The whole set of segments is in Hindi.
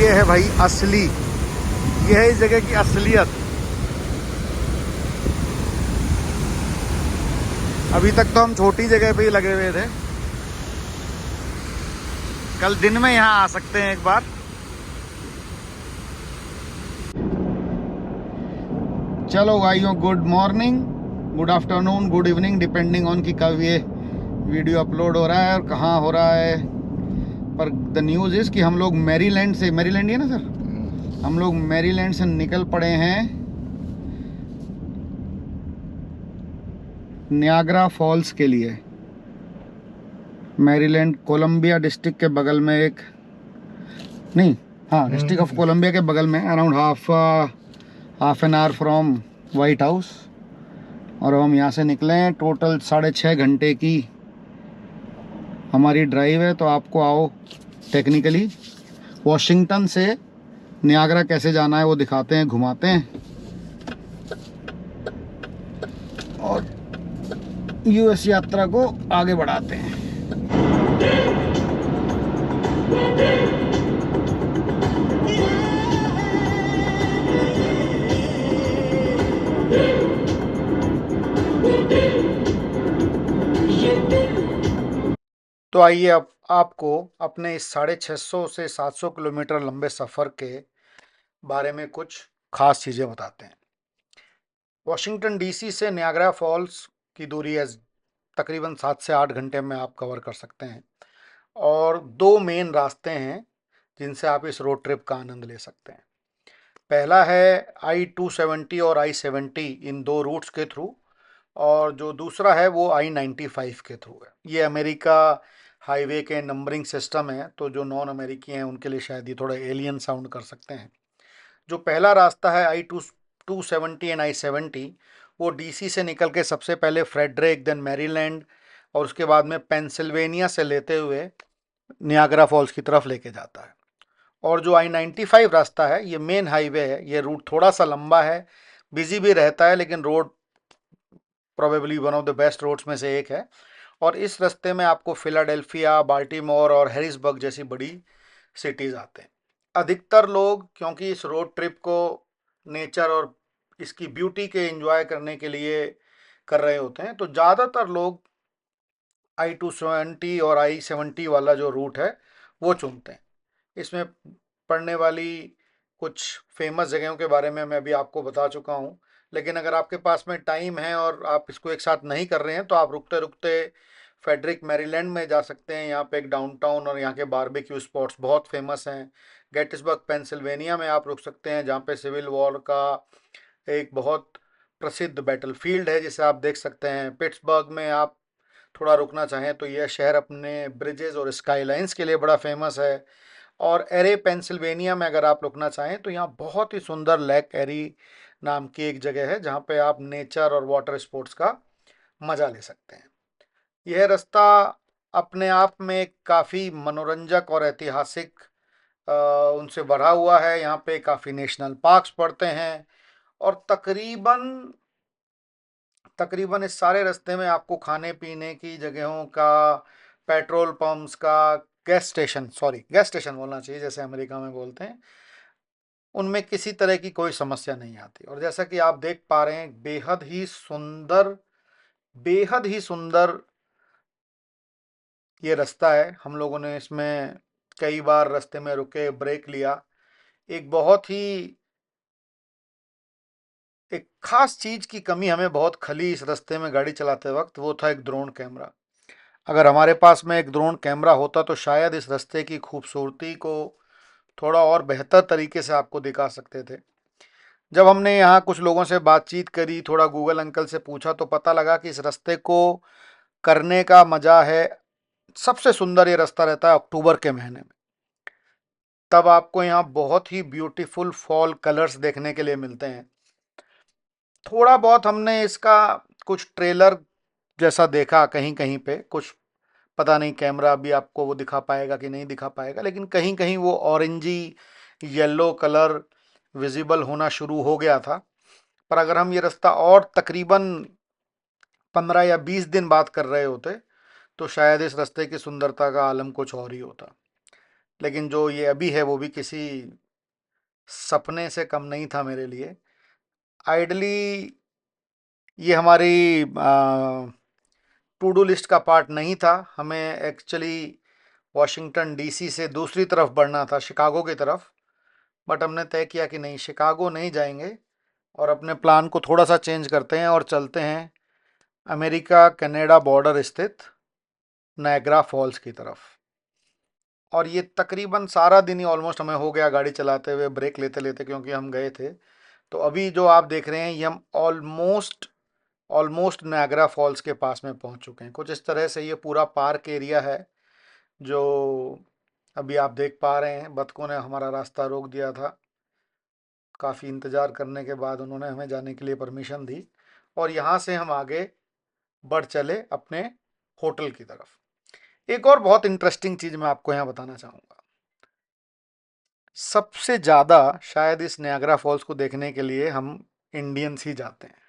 ये है भाई असली, ये है इस जगह की असलियत। अभी तक तो हम छोटी जगह पे ही लगे हुए थे, कल दिन में यहाँ आ सकते हैं एक बार। चलो भाइयों, good morning, good afternoon, good evening, depending on कि कब ये वीडियो अपलोड हो रहा है और कहाँ हो रहा है। पर द न्यूज़ इज़ कि हम लोग मैरीलैंड से, मैरीलैंड ही है ना सर, हम लोग मैरीलैंड से निकल पड़े हैं नियाग्रा फॉल्स के लिए। मैरीलैंड कोलंबिया डिस्ट्रिक्ट के बगल में एक, नहीं हाँ, डिस्ट्रिक्ट ऑफ कोलंबिया के बगल में, around half an hour from white house. और हम यहाँ से निकले हैं, टोटल 6.5 घंटे की हमारी ड्राइव है। तो आपको आओ टेक्निकली वॉशिंगटन से नियाग्रा कैसे जाना है वो दिखाते हैं, घुमाते हैं और यूएस यात्रा को आगे बढ़ाते हैं। तो आइए अब आपको अपने इस 650 से 700 किलोमीटर लंबे सफ़र के बारे में कुछ खास चीज़ें बताते हैं। वॉशिंगटन डीसी से नियाग्रा फॉल्स की दूरी है तकरीबन 7 से 8 घंटे में आप कवर कर सकते हैं। और दो मेन रास्ते हैं जिनसे आप इस रोड ट्रिप का आनंद ले सकते हैं। पहला है I-270 और I-70, इन दो रूट्स के थ्रू, और जो दूसरा है वो I-95 के थ्रू है। ये अमेरिका हाईवे के नंबरिंग सिस्टम है, तो जो नॉन अमेरिकी हैं उनके लिए शायद ये थोड़ा एलियन साउंड कर सकते हैं। जो पहला रास्ता है I-270 एंड I-70, वो डीसी से निकल के सबसे पहले फ्रेडरिक, देन मैरीलैंड और उसके बाद में पेंसिल्वेनिया से लेते हुए नियाग्रा फॉल्स की तरफ लेके जाता है। और जो I-95 रास्ता है, ये मेन हाईवे है। ये रूट थोड़ा सा लंबा है, बिजी भी रहता है, लेकिन road probably one of the best roads में से एक है। और इस रास्ते में आपको फिलाडेल्फिया, बाल्टीमोर और हैरिसबर्ग जैसी बड़ी सिटीज़ आते हैं। अधिकतर लोग, क्योंकि इस रोड ट्रिप को नेचर और इसकी ब्यूटी के एंजॉय करने के लिए कर रहे होते हैं, तो ज़्यादातर लोग I-270 और I-70 वाला जो रूट है वो चुनते हैं। इसमें पड़ने वाली कुछ फेमस जगहों के बारे में मैं अभी आपको बता चुका हूँ, लेकिन अगर आपके पास में टाइम है और आप इसको एक साथ नहीं कर रहे हैं तो आप रुकते रुकते फेडरिक मैरीलैंड में जा सकते हैं। यहाँ पे एक डाउनटाउन और यहाँ के बारबेक्यू स्पॉट्स बहुत फेमस हैं। गेटिसबर्ग पेंसिल्वेनिया में आप रुक सकते हैं, जहाँ पे सिविल वॉर का एक बहुत प्रसिद्ध बैटलफील्ड है जिसे आप देख सकते हैं। पिट्सबर्ग में आप थोड़ा रुकना चाहें तो यह शहर अपने ब्रिजेस और स्काईलाइंस के लिए बड़ा फेमस है। और एरे पेंसिल्वेनिया में अगर आप रुकना चाहें तो यहाँ बहुत ही सुंदर लेक एरी नाम की एक जगह है, जहाँ पे आप नेचर और वाटर स्पोर्ट्स का मज़ा ले सकते हैं। यह रास्ता अपने आप में काफ़ी मनोरंजक और ऐतिहासिक उनसे भरा हुआ है। यहाँ पे काफ़ी नेशनल पार्क्स पड़ते हैं और तकरीबन तकरीबन इस सारे रास्ते में आपको खाने पीने की जगहों का, पेट्रोल पंप्स का, गैस स्टेशन बोलना चाहिए जैसे अमेरिका में बोलते हैं, उनमें किसी तरह की कोई समस्या नहीं आती। और जैसा कि आप देख पा रहे हैं, बेहद ही सुंदर ये रास्ता है। हम लोगों ने इसमें कई बार रास्ते में रुके, ब्रेक लिया। एक बहुत ही एक खास चीज़ की कमी हमें बहुत खली इस रास्ते में गाड़ी चलाते वक्त, वो था एक ड्रोन कैमरा। अगर हमारे पास में एक ड्रोन कैमरा होता तो शायद इस रास्ते की खूबसूरती को थोड़ा और बेहतर तरीके से आपको दिखा सकते थे। जब हमने यहाँ कुछ लोगों से बातचीत करी, थोड़ा गूगल अंकल से पूछा, तो पता लगा कि इस रास्ते को करने का मज़ा है, सबसे सुंदर ये रास्ता रहता है अक्टूबर के महीने में। तब आपको यहाँ बहुत ही ब्यूटीफुल फॉल कलर्स देखने के लिए मिलते हैं। थोड़ा बहुत हमने इसका कुछ ट्रेलर जैसा देखा कहीं कहीं पे, कुछ पता नहीं कैमरा भी आपको वो दिखा पाएगा कि नहीं दिखा पाएगा, लेकिन कहीं कहीं वो ऑरेंजी येलो कलर विजिबल होना शुरू हो गया था। पर अगर हम ये रास्ता और तकरीबन 15 या 20 दिन बाद कर रहे होते तो शायद इस रास्ते की सुंदरता का आलम कुछ और ही होता। लेकिन जो ये अभी है वो भी किसी सपने से कम नहीं था मेरे लिए। आइडली ये हमारी टू डू लिस्ट का पार्ट नहीं था। हमें एक्चुअली वॉशिंगटन डीसी से दूसरी तरफ बढ़ना था, शिकागो की तरफ। बट हमने तय किया कि नहीं, शिकागो नहीं जाएंगे और अपने प्लान को थोड़ा सा चेंज करते हैं और चलते हैं अमेरिका कनाडा बॉर्डर स्थित नायग्रा फॉल्स की तरफ। और ये तकरीबन सारा दिन ही ऑलमोस्ट हमें हो गया गाड़ी चलाते हुए, ब्रेक लेते लेते, क्योंकि हम गए थे। तो अभी जो आप देख रहे हैं ये हम ऑलमोस्ट ऑलमोस्ट नायग्रा फॉल्स के पास में पहुंच चुके हैं। कुछ इस तरह से ये पूरा पार्क एरिया है जो अभी आप देख पा रहे हैं। बतखों ने हमारा रास्ता रोक दिया था, काफ़ी इंतज़ार करने के बाद उन्होंने हमें जाने के लिए परमिशन दी और यहाँ से हम आगे बढ़ चले अपने होटल की तरफ। एक और बहुत इंटरेस्टिंग चीज़ मैं आपको यहाँ बताना चाहूँगा। सबसे ज़्यादा शायद इस नायग्रा फॉल्स को देखने के लिए हम इंडियंस ही जाते हैं।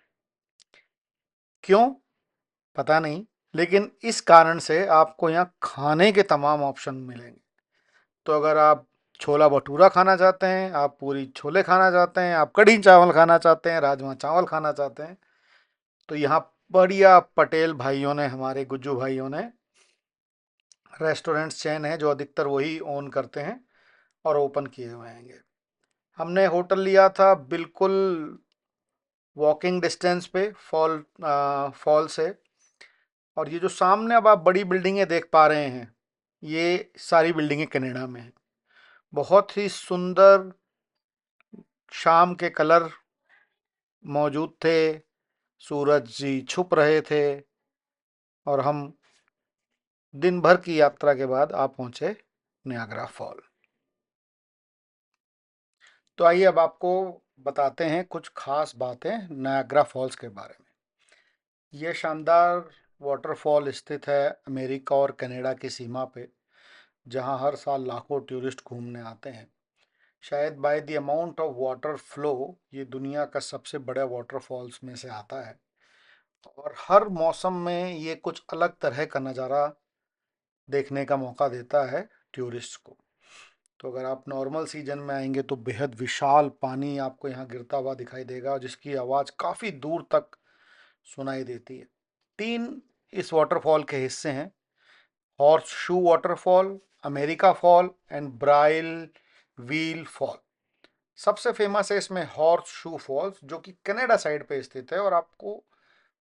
क्यों पता नहीं, लेकिन इस कारण से आपको यहाँ खाने के तमाम ऑप्शन मिलेंगे। तो अगर आप छोला भटूरा खाना चाहते हैं, आप पूरी छोले खाना चाहते हैं, आप कढ़ी चावल खाना चाहते हैं, राजमा चावल खाना चाहते हैं, तो यहाँ बढ़िया पटेल भाइयों ने, हमारे गुज्जू भाइयों ने रेस्टोरेंट्स चेन है जो अधिकतर वही ओन करते हैं और ओपन किए हुए हैं। हमने होटल लिया था बिल्कुल वॉकिंग डिस्टेंस पे फॉल से। और ये जो सामने अब आप बड़ी बिल्डिंगें देख पा रहे हैं, ये सारी बिल्डिंगें कनाडा में हैं। बहुत ही सुंदर शाम के कलर मौजूद थे, सूरज जी छुप रहे थे और हम दिन भर की यात्रा के बाद आ पहुंचे नियाग्रा फॉल। तो आइए अब आपको बताते हैं कुछ खास बातें नायग्रा फॉल्स के बारे में। ये शानदार वाटरफॉल स्थित है अमेरिका और कनाडा की सीमा पे, जहां हर साल लाखों टूरिस्ट घूमने आते हैं। शायद by the amount of water flow ये दुनिया का सबसे बड़ा वाटरफॉल्स में से आता है और हर मौसम में ये कुछ अलग तरह का नज़ारा देखने का मौका देता है टूरिस्ट को। तो अगर आप नॉर्मल सीजन में आएंगे तो बेहद विशाल पानी आपको यहाँ गिरता हुआ दिखाई देगा, जिसकी आवाज़ काफ़ी दूर तक सुनाई देती है। तीन इस वाटरफॉल के हिस्से हैं: horseshoe waterfall, America fall and bridal veil fall. सबसे फेमस है इसमें हॉर्स शू फॉल्स, जो कि कनाडा साइड पे स्थित है और आपको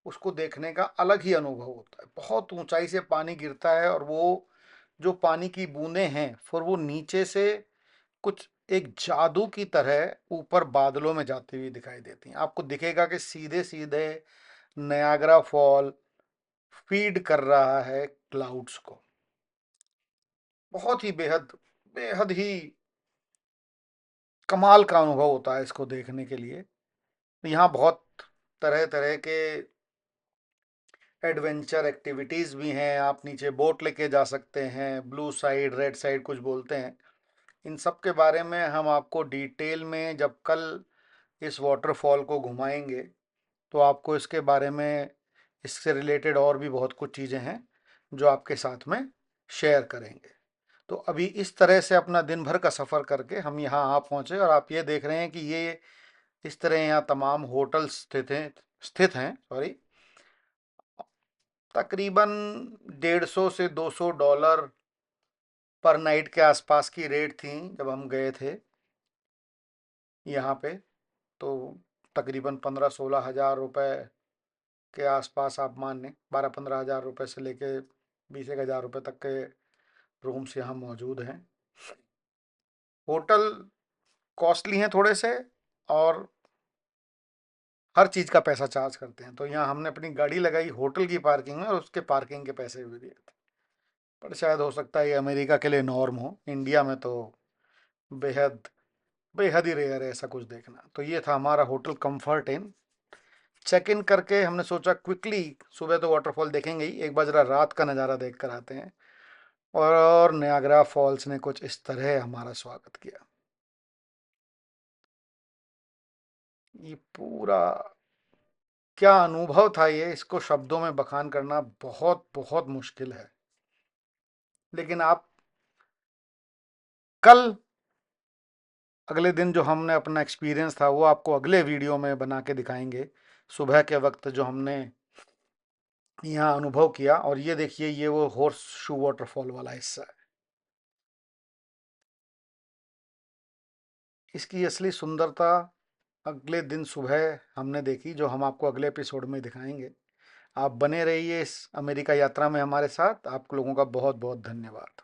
उसको देखने का अलग ही अनुभव होता है। बहुत ऊंचाई से पानी गिरता है और वो जो पानी की बूंदें हैं फिर वो नीचे से कुछ एक जादू की तरह ऊपर बादलों में जाती हुई दिखाई देती हैं। आपको दिखेगा कि सीधे सीधे नयाग्रा फॉल फीड कर रहा है क्लाउड्स को। बहुत ही बेहद बेहद ही कमाल का अनुभव होता है इसको देखने के लिए। यहाँ बहुत तरह तरह के एडवेंचर एक्टिविटीज़ भी हैं। आप नीचे बोट लेके जा सकते हैं, ब्लू साइड रेड साइड कुछ बोलते हैं। इन सब के बारे में हम आपको डिटेल में जब कल इस वाटरफॉल को घुमाएंगे तो आपको इसके बारे में, इससे रिलेटेड और भी बहुत कुछ चीज़ें हैं जो आपके साथ में शेयर करेंगे। तो अभी इस तरह से अपना दिन भर का सफ़र करके हम यहाँ आ पहुँचे और आप ये देख रहे हैं कि ये इस तरह यहाँ तमाम होटल स्थित हैं सॉरी। तकरीबन 150 से $200 पर नाइट के आसपास की रेट थी जब हम गए थे यहाँ पे। तो तकरीबन 15-16 हज़ार रुपये के आसपास आप मान लें, 12-15 हज़ार रुपये से लेके 20-1 हज़ार रुपये तक के रूम्स यहाँ मौजूद हैं। होटल कॉस्टली हैं थोड़े से और हर चीज़ का पैसा चार्ज करते हैं। तो यहाँ हमने अपनी गाड़ी लगाई होटल की पार्किंग में और उसके पार्किंग के पैसे भी दिए थे। पर शायद हो सकता है ये अमेरिका के लिए नॉर्म हो, इंडिया में तो बेहद बेहद ही रेयर है ऐसा कुछ देखना। तो ये था हमारा hotel comfort inn. Check in करके हमने सोचा क्विकली, सुबह तो वाटरफॉल देखेंगे ही, एक बार जरा रात का नज़ारा देख कर आते हैं। और नियाग्रा फॉल्स ने कुछ इस तरह हमारा स्वागत किया। ये पूरा क्या अनुभव था, ये इसको शब्दों में बखान करना बहुत बहुत मुश्किल है। लेकिन आप कल अगले दिन जो हमने अपना एक्सपीरियंस था वो आपको अगले वीडियो में बना के दिखाएंगे। सुबह के वक्त जो हमने यहाँ अनुभव किया, और ये देखिए ये वो हॉर्स शू वाटरफॉल वाला हिस्सा है। इसकी असली सुंदरता अगले दिन सुबह हमने देखी, जो हम आपको अगले एपिसोड में दिखाएंगे। आप बने रहिए इस अमेरिका यात्रा में हमारे साथ। आप लोगों का बहुत बहुत धन्यवाद।